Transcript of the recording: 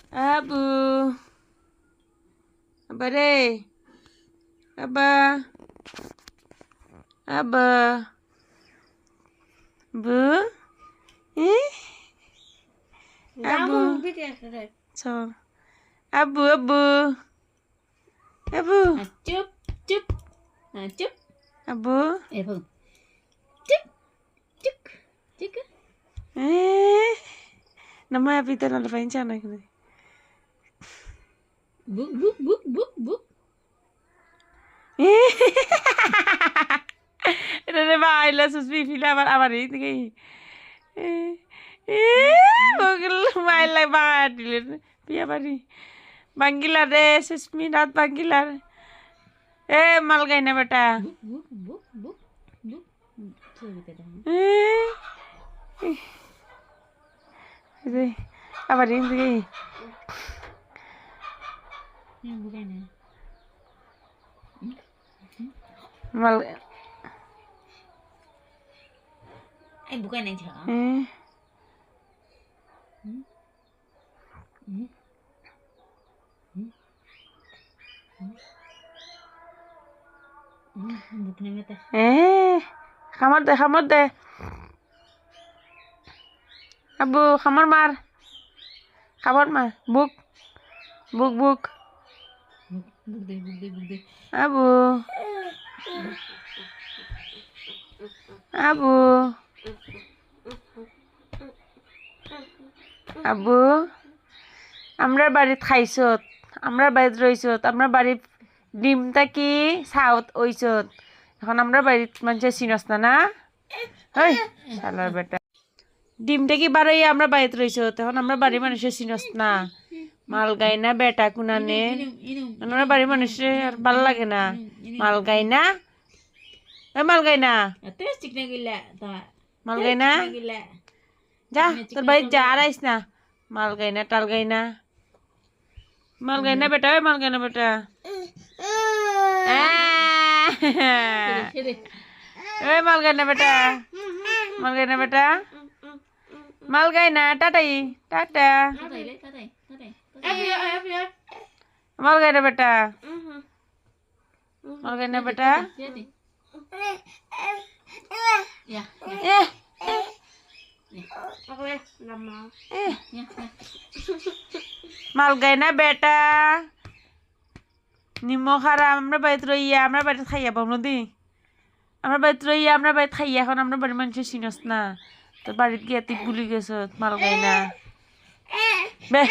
Abu. Apa deh? Apa? Apa? Bu? Abu. So. Abu, Abu. Abu. Chụp, chụp. Chụp. Abu. Phương. Chụp. Chụp. Chụp. Nama apa itu nanti pancen aku nih. Buk, buk, buk, buk, buk. Ini baila susmi film apa ini kayak. Mungkin baila banget dulu. Biar apa nih? Banggilar deh susmi रात banggilar. मल गई ना बेटा. Buk, buk, buk, buk, buk. Coba kita dah. Apa ini kayak. Ini bukan ya. Mal. Bukan yang cakap. Bukan yang itu. Kamar deh. Abu, kamar mar. Buk. Buk deh. Abu. আমরা বাড়িত খাইছত, আমরা বাড়িত রইছত, আমরা বাড়িত ডিমটা কি সাউথ ওইছত। এখন আমরা বাড়িত মানুষের চিনস না ওই শালার বেটা। ডিমটা কি বাড়াই আমরা বাড়িত রইছত, এখন আমরা বাড়ির মানুষের চিনস না। মাল গাই না বেটা কুনানে, আমরা বাড়ির মানুষের আর ভালো লাগে না। মাল গাই না, মাল গাই না, মাল গাই না, যা তোর বাড়িত যা আর আইস না। মাল গাই না টাল গাই না, মাল গাই না বেটা, ওই মাল গাই না বেটা। ওই মাল গাই না বেটা, মাল গাই না বেটা, মাল গাই না। টাটাই টাটা, মাল গাই না বেটা, মাল গাই না বেটা। মাল গাই না বেটা, নিমো খারা। আমরা বাড়িতে রইয়া, আমরা বাড়িতে খাইয়া পাবো দি। আমরা বাড়িতে রইয়া, আমরা বাড়িতে খাইয়া, এখন আমরা বাড়ির মানুষের চিনস না। তোর বাড়িতে গিয়ে তুই ভুলি গেছ, মাল গাই না বে।